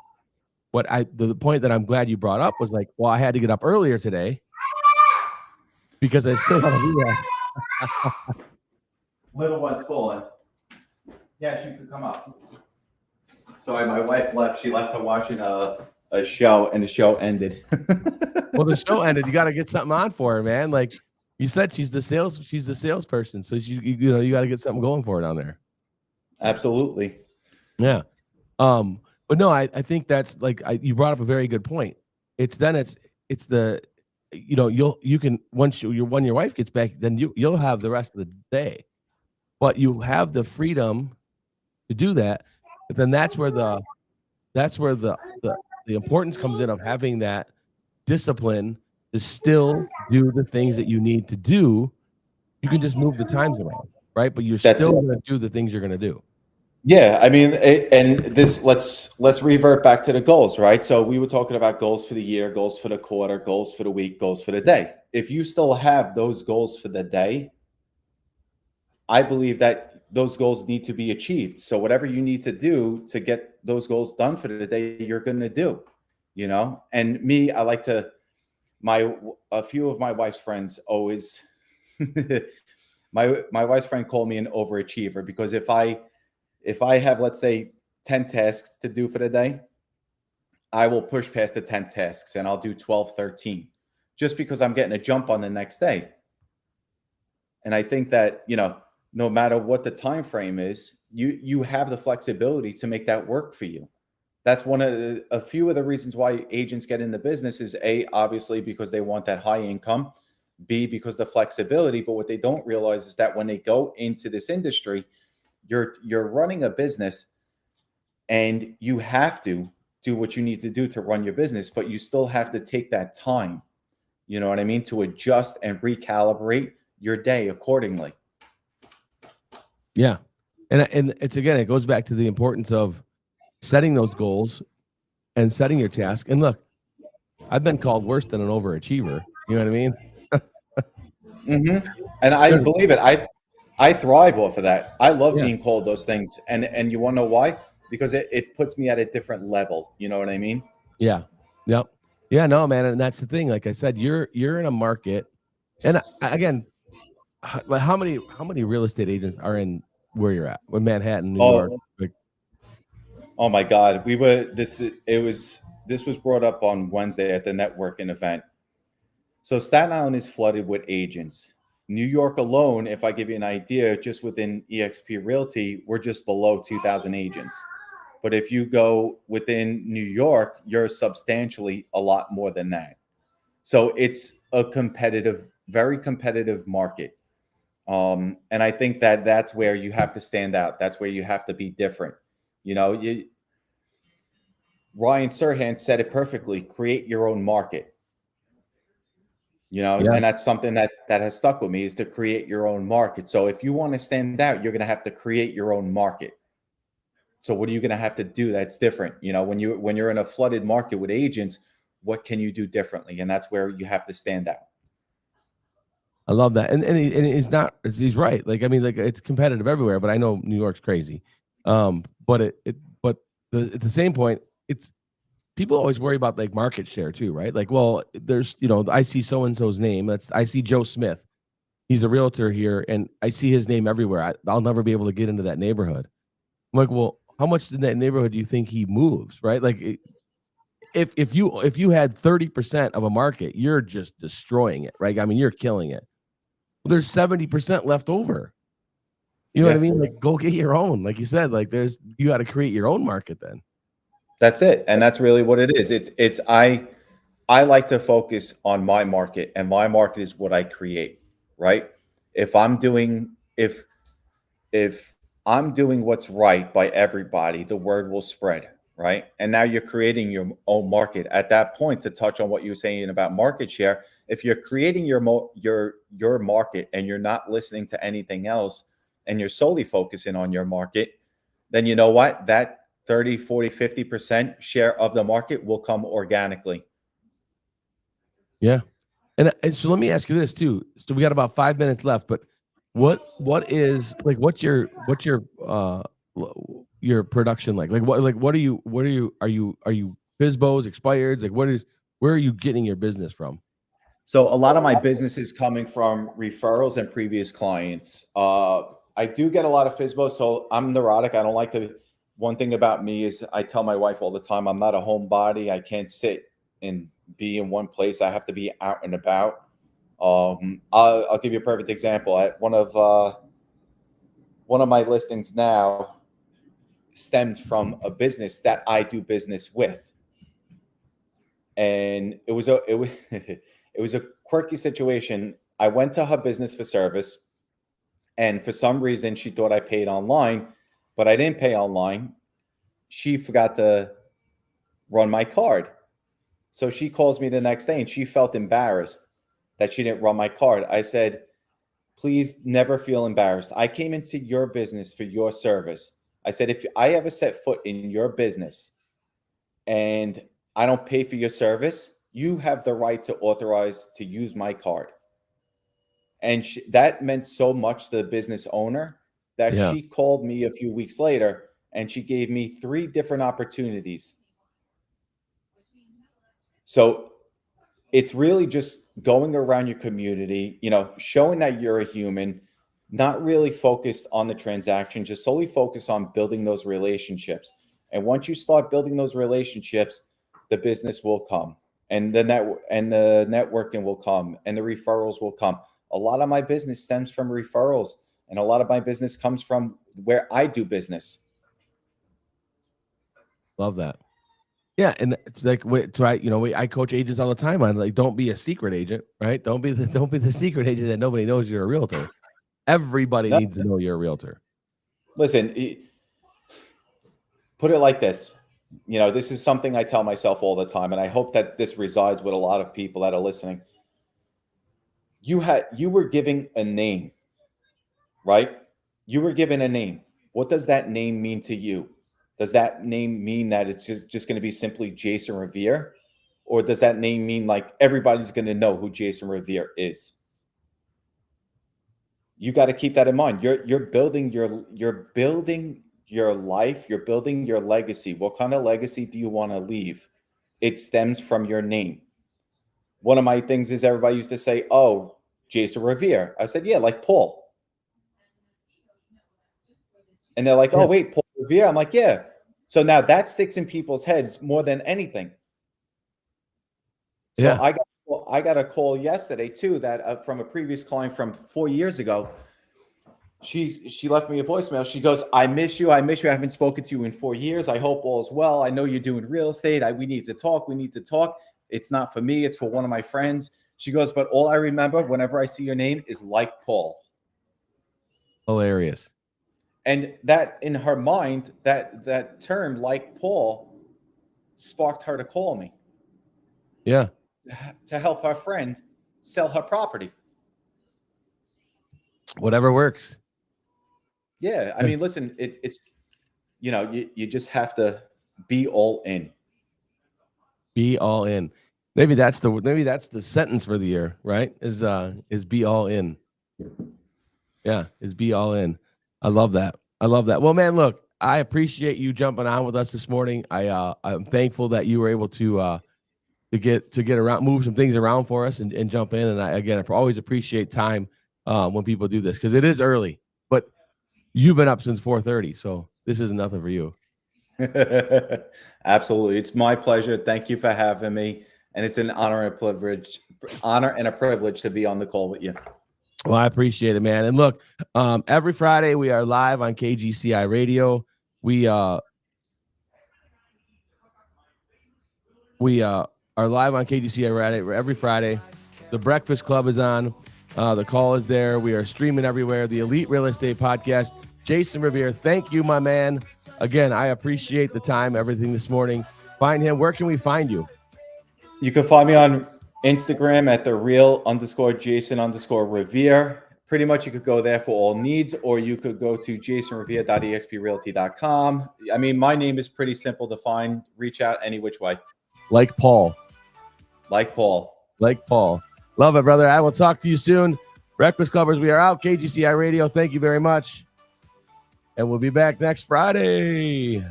the point that I'm glad you brought up was like, well, I had to get up earlier today because I still got to do that. Little one's calling. Yeah, she could come up. Sorry, my wife left. She left her watching a show, and the show ended. Well, the show ended. You got to get something on for her, man. Like you said, she's the salesperson. So you got to get something going for her down there. Absolutely. Yeah. But no, I think that's like you brought up a very good point. It's the you can when your wife gets back, then you'll have the rest of the day, but you have the freedom to do that. But then that's where the importance comes in of having that discipline to still do the things that you need to do. You can just move the times around, right? But you're That's still it. going to do the things you're going to do. Yeah, I mean, and this let's revert back to the goals, right? So we were talking about goals for the year, goals for the quarter, goals for the week, goals for the day. If you still have those goals for the day, I believe that those goals need to be achieved. So whatever you need to do to get those goals done for the day, you're going to do, And me, I like to a few of my wife's friends always my wife's friend called me an overachiever because if I have, let's say, 10 tasks to do for the day, I will push past the 10 tasks and I'll do 12, 13, just because I'm getting a jump on the next day. And I think that, no matter what the time frame is, you have the flexibility to make that work for you. That's a few of the reasons why agents get in the business is A, obviously because they want that high income, B, because the flexibility. But what they don't realize is that when they go into this industry, you're running a business and you have to do what you need to do to run your business, but you still have to take that time, you know what I mean, to adjust and recalibrate your day accordingly. Yeah. And it's, again, it goes back to the importance of setting those goals and setting your task. And look, I've been called worse than an overachiever. You know what I mean? Mm-hmm. And I believe it. I thrive off of that. I love Yeah. being called those things. And you want to know why? Because it puts me at a different level. You know what I mean? Yeah. Yep. Yeah, no, man. And that's the thing. Like I said, you're in a market. And again, like how many real estate agents are in where you're at? With Manhattan, New York. Oh, Like, oh my God. This was brought up on Wednesday at the networking event. So Staten Island is flooded with agents. New York alone, if I give you an idea, just within eXp Realty, we're just below 2,000 agents. But if you go within New York, you're substantially a lot more than that. So it's a very competitive market. And I think that that's where you have to stand out. That's where you have to be different. Ryan Serhant said it perfectly: create your own market. yeah. And that's something that has stuck with me, is to create your own market. So if you want to stand out, you're going to have to create your own market. So what are you going to have to do that's different? When you're in a flooded market with agents, what can you do differently? And that's where you have to stand out. I love that. And he's right. Like, I mean, like, it's competitive everywhere, but I know New York's crazy. But at the same point, it's people always worry about like market share too, right? Like, well, there's, I see so and so's name. I see Joe Smith. He's a realtor here, and I see his name everywhere. I'll never be able to get into that neighborhood. I'm like, well, how much in that neighborhood do you think he moves, right? Like, if you had 30% of a market, you're just destroying it, right? I mean, you're killing it. Well, there's 70% left over. You know what I mean? Like, go get your own. Like you said, like you got to create your own market then. That's it. And that's really what it is. I like to focus on my market, and my market is what I create, right? If I'm doing what's right by everybody, the word will spread, right? And now you're creating your own market. At that point, to touch on what you were saying about market share, if you're creating your market and you're not listening to anything else, and you're solely focusing on your market, then you know what? 30, 40, 50% share of the market will come organically. Yeah. And so let me ask you this too. So we got about 5 minutes left, but what is like your production like? What are you FISBOs, expireds? Like where are you getting your business from? So a lot of my business is coming from referrals and previous clients. I do get a lot of FISBO, so I'm neurotic. I don't like to. One thing about me is I tell my wife all the time, I'm not a homebody. I can't sit and be in one place. I have to be out and about. I'll give you a perfect example. One of my listings now stemmed from a business that I do business with, and it was a quirky situation. I went to her business for service, and for some reason she thought I paid online, but I didn't pay online. She forgot to run my card. So she calls me the next day and she felt embarrassed that she didn't run my card. I said, please never feel embarrassed. I came into your business for your service. I said, if I ever set foot in your business and I don't pay for your service, you have the right to authorize to use my card. And that meant so much to the business owner that Yeah. she called me a few weeks later and she gave me 3 different opportunities. So it's really just going around your community, showing that you're a human, not really focused on the transaction, just solely focused on building those relationships. And once you start building those relationships, the business will come, and the networking will come, and the referrals will come. A lot of my business stems from referrals, and a lot of my business comes from where I do business. Love that. Yeah, and it's like it's right. I coach agents all the time on like, don't be a secret agent, right? Don't be the secret agent that nobody knows you're a realtor. Everybody No, needs to know you're a realtor. listen, put it like this. This is something I tell myself all the time, and I hope that this resides with a lot of people that are listening. You were giving a name, right? You were given a name. What does that name mean to you? Does that name mean that it's just going to be simply Jason Revere? Or does that name mean like everybody's going to know who Jason Revere is? You got to keep that in mind. You're building your life, you're building your legacy. What kind of legacy do you want to leave? It stems from your name. One of my things is everybody used to say, "Oh, Jason Revere." I said, "Yeah, like Paul." And they're like, Yeah. "Oh, wait, Paul Revere." I'm like, "Yeah." So now that sticks in people's heads more than anything. So Yeah. I got a call yesterday too that from a previous client from 4 years ago. She left me a voicemail. She goes, "I miss you. I miss you. I haven't spoken to you in 4 years. I hope all's well. I know you're doing real estate. We need to talk. We need to talk. It's not for me. It's for one of my friends." She goes, "But all I remember whenever I see your name is like Paul." Hilarious. And that in her mind, that term like Paul sparked her to call me Yeah. to help her friend sell her property. Whatever works. Yeah, I mean, listen, it's you just have to be all in. Be all in. Maybe that's the sentence for the year, right? Is be all in. Yeah, is be all in. I love that. I love that. Well, man, look, I appreciate you jumping on with us this morning. I'm thankful that you were able to get around, move some things around for us and jump in. And I always appreciate time when people do this because it is early, but you've been up since 4:30, so this isn't nothing for you. Absolutely. It's my pleasure. Thank you for having me. And it's an honor and a privilege to be on the call with you. Well, I appreciate it, man. And look, every Friday we are live on KGCI Radio. We are live on KGCI Radio every Friday. The Breakfast Club is on. The call is there. We are streaming everywhere. The Elite Real Estate Podcast. Jason Revere, thank you, my man. Again, I appreciate the time, everything this morning. Find him. Where can we find you? You can find me on Instagram at the real_Jason_Revere. pretty much you could go there for all needs, or you could go to jasonrevere.exprealty.com. I mean, my name is pretty simple to find. Reach out any which way. Like Paul. Like Paul. Like Paul. Love it, brother. I will talk to you soon. Breakfast Clubbers, we are out. KGCI Radio, thank you very much. And we'll be back next Friday.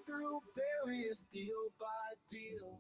Through barriers deal by deal.